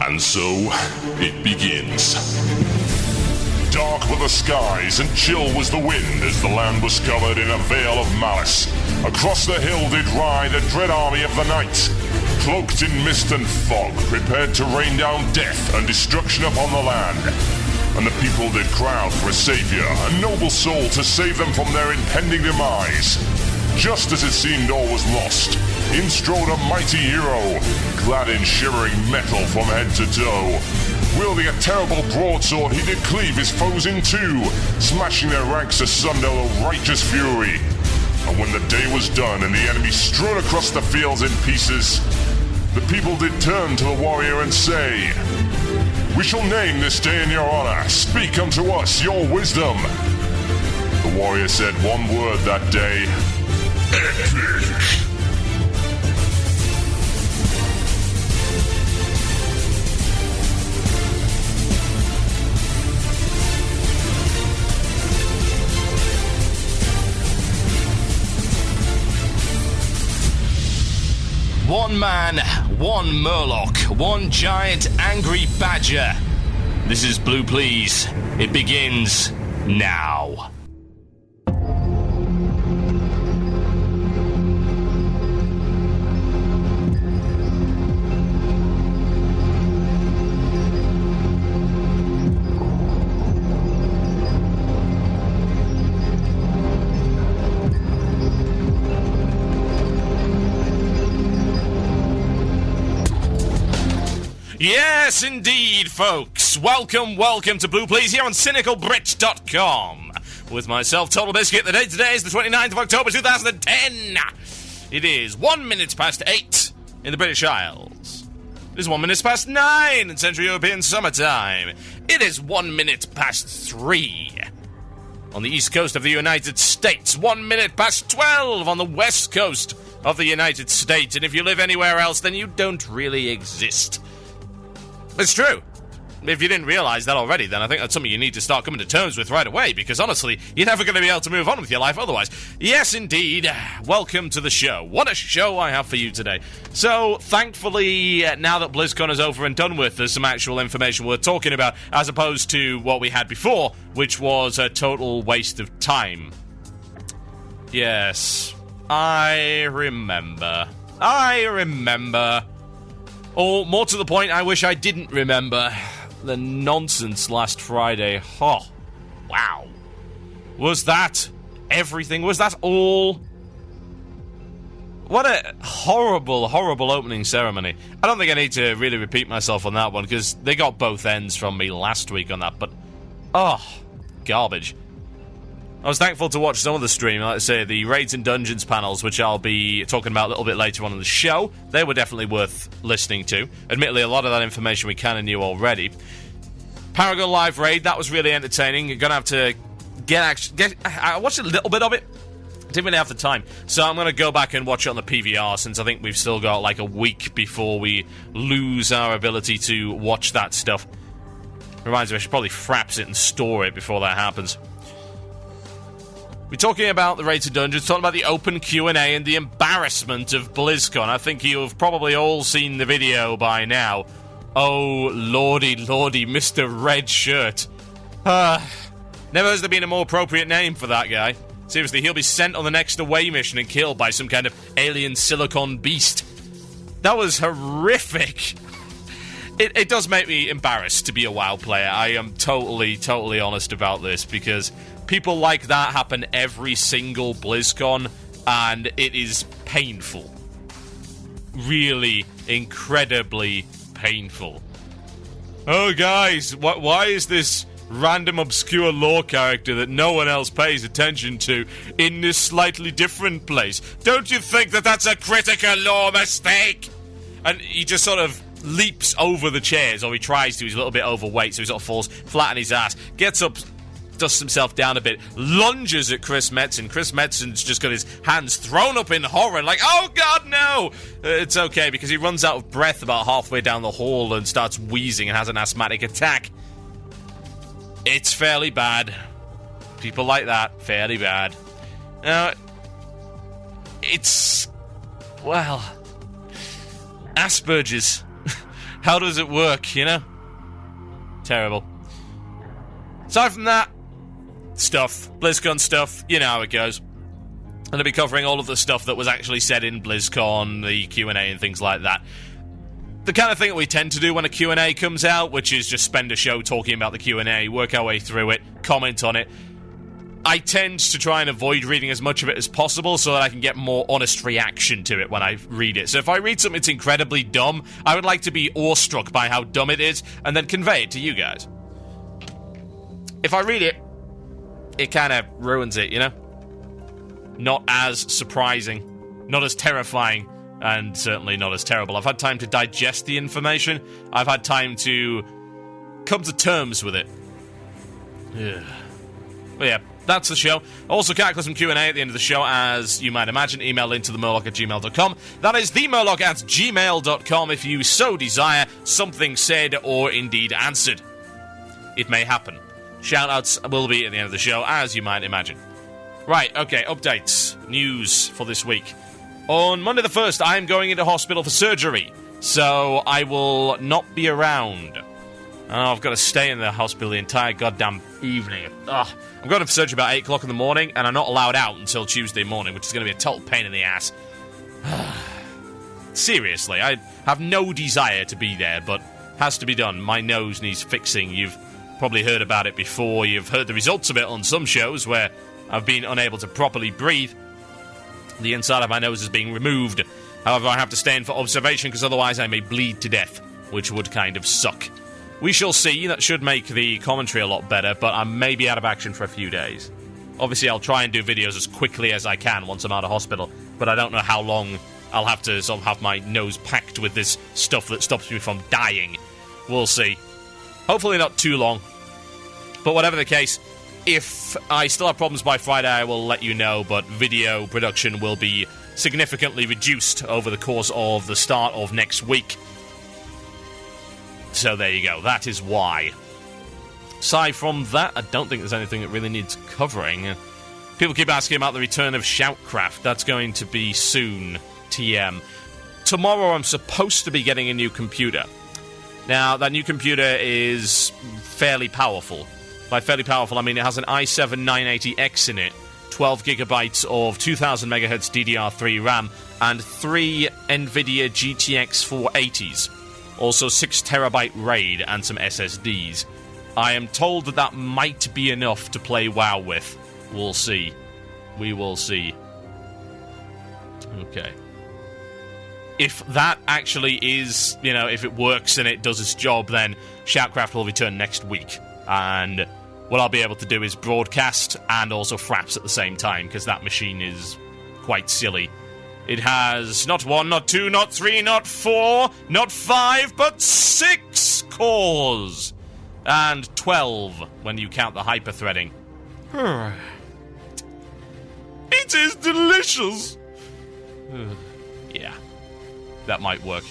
And so, it begins. Dark were the skies, and chill was the wind, as the land was covered in a veil of malice. Across the hill did ride a dread army of the night, cloaked in mist and fog, prepared to rain down death and destruction upon the land. And the people did crowd for a savior, a noble soul to save them from their impending demise. Just as it seemed all was lost, in strode a mighty hero, clad in shimmering metal from head to toe. Wielding a terrible broadsword, he did cleave his foes in two, smashing their ranks asunder with righteous fury. And when the day was done and the enemy strewn across the fields in pieces, the people did turn to the warrior and say, "We shall name this day in your honor. Speak unto us your wisdom." The warrior said one word that day: epic. One man, one murloc, one giant angry badger. This is Blue Please. It begins now. Yes, indeed, folks. Welcome to Blue Please here on CynicalBrit.com. With myself, Total Biscuit. The date today is the 29th of October, 2010. It is 1 minute past 8 in the British Isles. It is 1 minute past 9 in Central European summertime. It is 1 minute past 3 on the east coast of the United States. 1 minute past 12 on the west coast of the United States. And if you live anywhere else, then you don't really exist. It's true. If you didn't realise that already, then I think that's something you need to start coming to terms with right away, because honestly, you're never going to be able to move on with your life otherwise. Yes, indeed. Welcome to the show. What a show I have for you today. So, thankfully, now that BlizzCon is over and done with, there's some actual information worth talking about, as opposed to what we had before, which was a total waste of time. Yes, I remember. Or, more to the point, I wish I didn't remember the nonsense last Friday. Oh, wow. Was that everything? Was that all? What a horrible, horrible opening ceremony. I don't think I need to really repeat myself on that one, because they got both ends from me last week on that, but, oh, garbage. I was thankful to watch some of the stream, like I say, the Raids and Dungeons panels, which I'll be talking about a little bit later on in the show. They were definitely worth listening to. Admittedly, a lot of that information we kind of knew already. Paragon Live Raid, that was really entertaining. You're going to have to I watched a little bit of it. Didn't really have the time. So I'm going to go back and watch it on the PVR, since I think we've still got like a week before we lose our ability to watch that stuff. Reminds me, I should probably fraps it and store it before that happens. We're talking about the Raids and Dungeons, talking about the open Q&A and the embarrassment of BlizzCon. I think you've probably all seen the video by now. Oh, lordy, Mr. Red Shirt. Never has there been a more appropriate name for that guy. Seriously, he'll be sent on the next away mission and killed by some kind of alien silicon beast. That was horrific. It does make me embarrassed to be a WoW player. I am totally honest about this, because people like that happen every single BlizzCon, and it is painful. Really, incredibly painful. Oh, guys, why is this random obscure lore character that no one else pays attention to in this slightly different place? Don't you think that that's a critical lore mistake? And he just sort of leaps over the chairs, or he tries to. He's a little bit overweight, so he sort of falls flat on his ass, gets up, dusts himself down a bit, lunges at Chris Metzen. Chris Metzen's just got his hands thrown up in horror, like, oh god, no! It's okay, because he runs out of breath about halfway down the hall and starts wheezing and has an asthmatic attack. It's fairly bad. People like that, fairly bad. Now, it's, well, Asperger's How does it work, you know? Terrible. Aside from that, stuff. BlizzCon stuff, you know how it goes. I'm going to be covering all of the stuff that was actually said in BlizzCon, the Q&A and things like that. The kind of thing that we tend to do when a Q&A comes out, which is just spend a show talking about the Q&A, work our way through it, comment on it. I tend to try and avoid reading as much of it as possible so that I can get more honest reaction to it when I read it. So if I read something that's incredibly dumb, I would like to be awestruck by how dumb it is and then convey it to you guys. If I read it, it kind of ruins it, you know? Not as surprising, not as terrifying, and certainly not as terrible. I've had time to digest the information. I've had time to come to terms with it. Yeah. But yeah, that's the show. Also, calculate some Q&A at the end of the show, as you might imagine. Email into themurloc@gmail.com. That is themurloc@gmail.com if you so desire something said or indeed answered. It may happen. Shoutouts will be at the end of the show, as you might imagine. Right, okay, updates. News for this week. On Monday the 1st, I am going into hospital for surgery, so I will not be around. Oh, I've got to stay in the hospital the entire goddamn evening. Ugh. I'm going to surgery about 8 o'clock in the morning, and I'm not allowed out until Tuesday morning, which is going to be a total pain in the ass. Seriously, I have no desire to be there, but has to be done. My nose needs fixing. You've probably heard about it before. You've heard the results of it on some shows where I've been unable to properly breathe. The inside of my nose is being removed. However, I have to stay in for observation because otherwise I may bleed to death, which would kind of suck. We shall see. That should make the commentary a lot better, but I may be out of action for a few days. Obviously, I'll try and do videos as quickly as I can once I'm out of hospital, but I don't know how long I'll have to sort of have my nose packed with this stuff that stops me from dying. We'll see. Hopefully not too long. But whatever the case, if I still have problems by Friday, I will let you know, but video production will be significantly reduced over the course of the start of next week. So there you go. That is why. Aside from that, I don't think there's anything that really needs covering. People keep asking about the return of Shoutcraft. That's going to be soon. TM. Tomorrow I'm supposed to be getting a new computer. Now, that new computer is fairly powerful. By fairly powerful, I mean it has an i7-980X in it, 12 gigabytes of 2000 megahertz DDR3 RAM, and 3 NVIDIA GTX 480s. Also 6 terabyte RAID and some SSDs. I am told that that might be enough to play WoW with. We'll see. We will see. Okay. If that actually is, you know, if it works and it does its job, then Shoutcraft will return next week. And what I'll be able to do is broadcast and also Fraps at the same time, because that machine is quite silly. It has not 1, not 2, not 3, not 4, not 5, but 6 cores! And 12 when you count the hyper-threading. It is delicious! Yeah. That might work.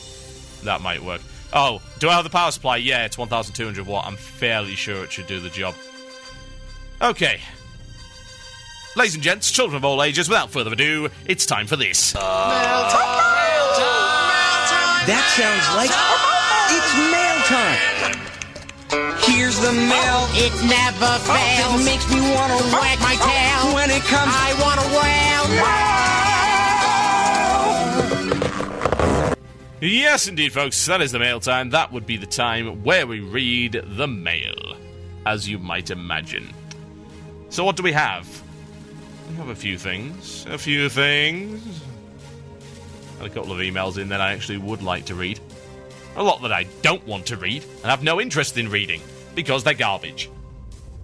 That might work. Oh, do I have the power supply? Yeah, it's 1200 watt. I'm fairly sure it should do the job. Okay. Ladies and gents, children of all ages, without further ado, it's time for this. That sounds like it's mail time. Here's the mail. It never fails. It makes me want to wag my tail. When it comes, I want to wail. Yes, indeed, folks, that is the mail time. That would be the time where we read the mail, as you might imagine. So what do we have? We have a few things. Had a couple of emails in that I actually would like to read. A lot that I don't want to read, and have no interest in reading, because they're garbage.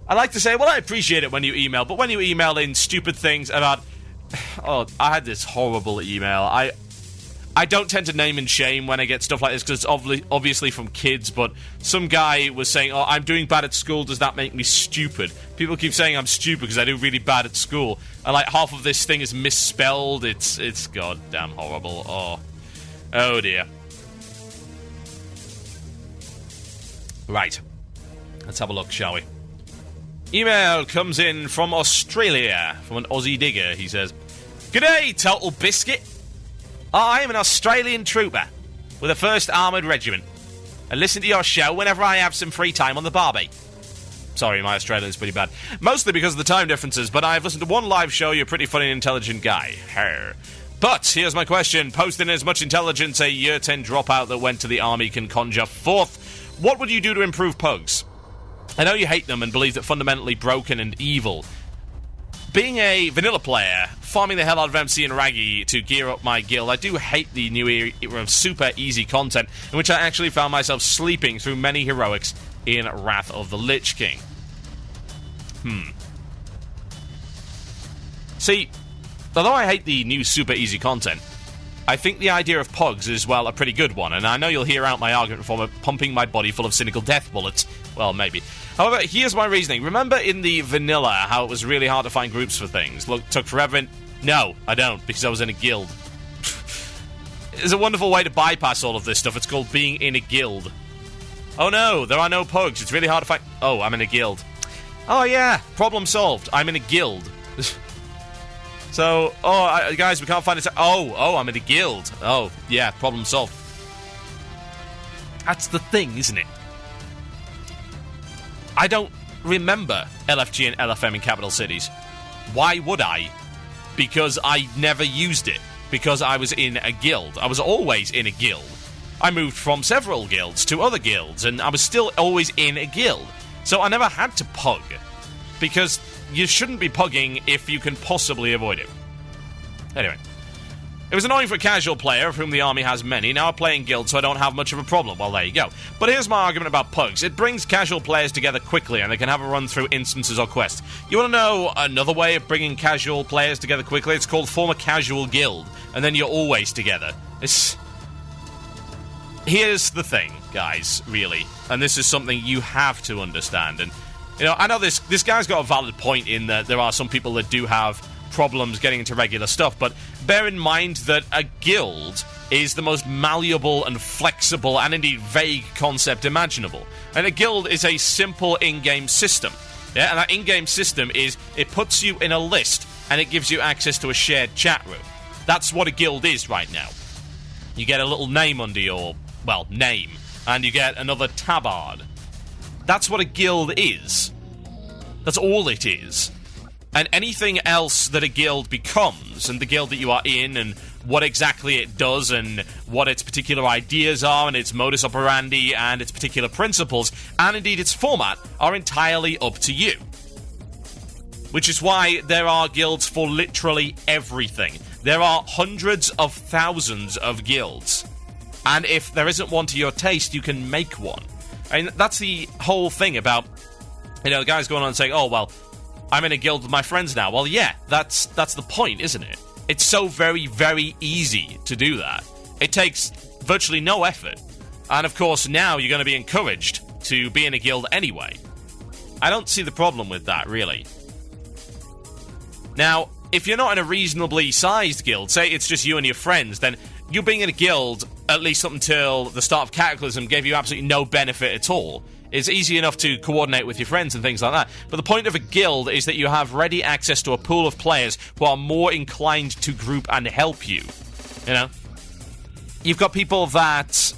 I like to say, well, I appreciate it when you email, but when you email in stupid things about... Oh, I had this horrible email. I don't tend to name and shame when I get stuff like this, because it's obviously from kids, but some guy was saying, oh, I'm doing bad at school, does that make me stupid? People keep saying I'm stupid because I do really bad at school, and like half of this thing is misspelled. It's goddamn horrible. Oh dear. Right. Let's have a look, shall we? Email comes in from Australia, from an Aussie digger. He says, "G'day, Total Biscuit. I am an Australian trooper with the 1st Armoured Regiment. and listen to your show whenever I have some free time on the Barbie. Sorry, my Australian's pretty bad. Mostly because of the time differences, but I've listened to one live show. You're a pretty funny and intelligent guy. Her. But here's my question. Posting as much intelligence a year 10 dropout that went to the army can conjure forth. What would you do to improve pugs? I know you hate them and believe they're fundamentally broken and evil. Being a vanilla player, farming the hell out of MC and Raggy to gear up my guild, I do hate the new era of super easy content, in which I actually found myself sleeping through many heroics in Wrath of the Lich King. See, although I hate the new super easy content, I think the idea of pugs is, well, a pretty good one, and I know you'll hear out my argument for pumping my body full of cynical death bullets. Well, maybe. However, here's my reasoning. Remember in the vanilla how it was really hard to find groups for things? Look, took forever. No, I don't, because I was in a guild. There's a wonderful way to bypass all of this stuff. It's called being in a guild. Oh no, there are no pugs. It's really hard to find. Oh, I'm in a guild. Oh yeah, problem solved. I'm in a guild. So, guys, we can't find it. Oh, I'm in a guild. Oh, yeah, problem solved. That's the thing, isn't it? I don't remember LFG and LFM in capital cities. Why would I? Because I never used it. Because I was in a guild. I was always in a guild. I moved from several guilds to other guilds, and I was still always in a guild. So I never had to pug. Because you shouldn't be pugging if you can possibly avoid it. Anyway. It was annoying for a casual player, of whom the army has many. Now I play in guilds, so I don't have much of a problem. Well, there you go. But here's my argument about pugs. It brings casual players together quickly, and they can have a run through instances or quests. You want to know another way of bringing casual players together quickly? It's called form a casual guild, and then you're always together. Here's the thing, guys, really, and this is something you have to understand. And, you know, I know this guy's got a valid point in that there are some people that do have problems getting into regular stuff, but bear in mind that a guild is the most malleable and flexible and indeed vague concept imaginable. And a guild is a simple in-game system. Yeah, and that in-game system is, it puts you in a list and it gives you access to a shared chat room. That's what a guild is right now. You get a little name under your, well, name, and you get another tabard. That's what a guild is. That's all it is. And anything else that a guild becomes, and the guild that you are in, and what exactly it does, and what its particular ideas are, and its modus operandi, and its particular principles, and indeed its format, are entirely up to you. Which is why there are guilds for literally everything. There are hundreds of thousands of guilds. And if there isn't one to your taste, you can make one. And that's the whole thing about, you know, the guys going on and saying, oh, well, I'm in a guild with my friends now. Well, yeah, that's the point, isn't it? It's so very, very easy to do that. It takes virtually no effort. And, of course, now you're going to be encouraged to be in a guild anyway. I don't see the problem with that, really. Now, if you're not in a reasonably sized guild, say it's just you and your friends, then you being in a guild, at least up until the start of Cataclysm, gave you absolutely no benefit at all. It's easy enough to coordinate with your friends and things like that. But the point of a guild is that you have ready access to a pool of players who are more inclined to group and help you. You know? You've got people that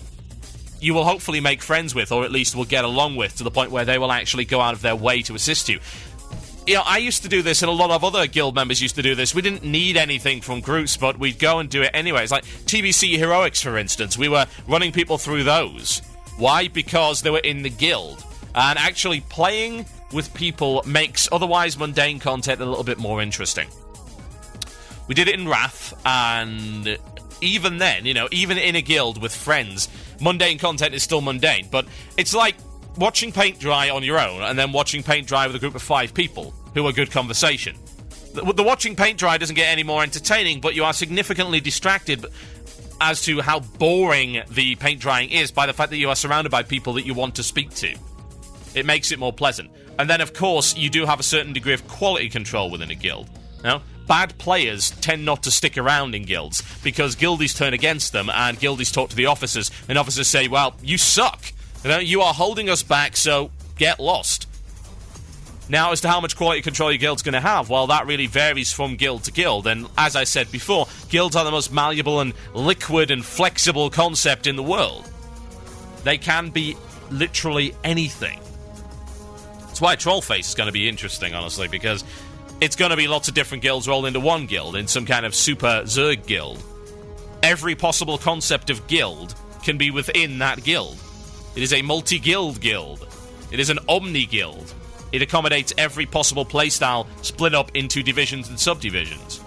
you will hopefully make friends with, or at least will get along with, to the point where they will actually go out of their way to assist you. You know, I used to do this, and a lot of other guild members used to do this. We didn't need anything from groups, but we'd go and do it anyways. Like TBC Heroics, for instance. We were running people through those. Why? Because they were in the guild. And actually playing with people makes otherwise mundane content a little bit more interesting. We did it in Wrath, and even then, you know, even in a guild with friends, mundane content is still mundane. But it's like watching paint dry on your own, and then watching paint dry with a group of 5 people who are good conversation. The watching paint dry doesn't get any more entertaining, but you are significantly distracted as to how boring the paint drying is by the fact that you are surrounded by people that you want to speak to. It makes it more pleasant. And then, of course, you do have a certain degree of quality control within a guild. Now, bad players tend not to stick around in guilds, because guildies turn against them, and guildies talk to the officers, and officers say, well, you suck. You know, you are holding us back, so get lost. Now, as to how much quality control your guild's going to have, well, that really varies from guild to guild. And as I said before, guilds are the most malleable and liquid and flexible concept in the world. They can be literally anything. That's why Trollface is going to be interesting, honestly, because it's going to be lots of different guilds rolled into one guild, in some kind of super Zerg guild. Every possible concept of guild can be within that guild. It is a multi-guild guild. It is an omni-guild. It accommodates every possible playstyle split up into divisions and subdivisions.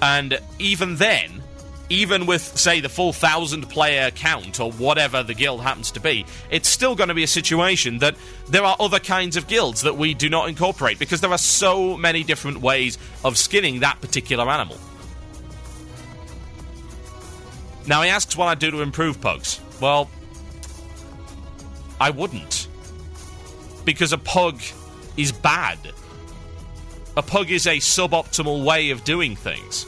And even then, even with, say, the full 1,000-player count, or whatever the guild happens to be, it's still going to be a situation that there are other kinds of guilds that we do not incorporate, because there are so many different ways of skinning that particular animal. Now, he asks what I'd do to improve pugs. Well, I wouldn't. Because a pug is bad. A pug is a suboptimal way of doing things.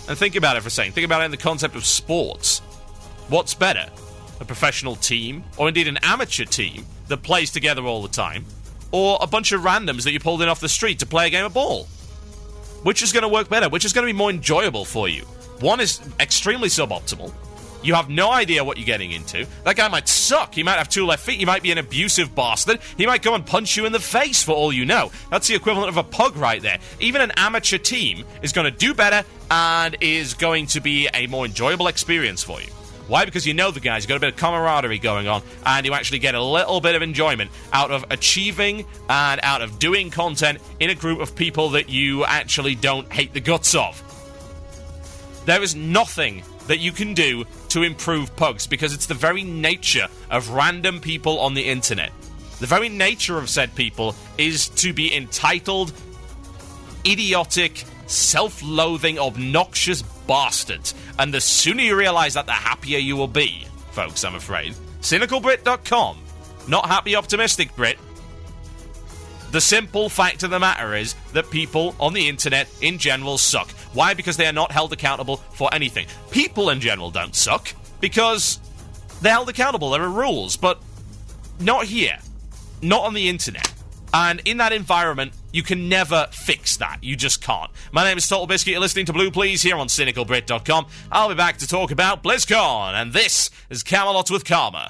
And think about it for a second. Think about it in the concept of sports. What's better? A professional team, or indeed an amateur team that plays together all the time, or a bunch of randoms that you pulled in off the street to play a game of ball? Which is going to work better? Which is going to be more enjoyable for you? One is extremely suboptimal. You have no idea what you're getting into. That guy might suck. He might have 2 left feet. He might be an abusive bastard. He might go and punch you in the face for all you know. That's the equivalent of a pug right there. Even an amateur team is going to do better and is going to be a more enjoyable experience for you. Why? Because you know the guys, you've got a bit of camaraderie going on, and you actually get a little bit of enjoyment out of achieving and out of doing content in a group of people that you actually don't hate the guts of. There is nothing that you can do to improve pugs, because it's the very nature of random people on the internet. The very nature of said people is to be entitled, idiotic, self-loathing, obnoxious bastards. And the sooner you realise that, the happier you will be, folks, I'm afraid. CynicalBrit.com. Not happy, optimistic Brit. The simple fact of the matter is that people on the internet in general suck. Why? Because they are not held accountable for anything. People in general don't suck because they're held accountable. There are rules, but not here. Not on the internet. And in that environment, you can never fix that. You just can't. My name is Total Biscuit. You're listening to Blue Please here on CynicalBrit.com. I'll be back to talk about BlizzCon, and this is Camelot with Karma.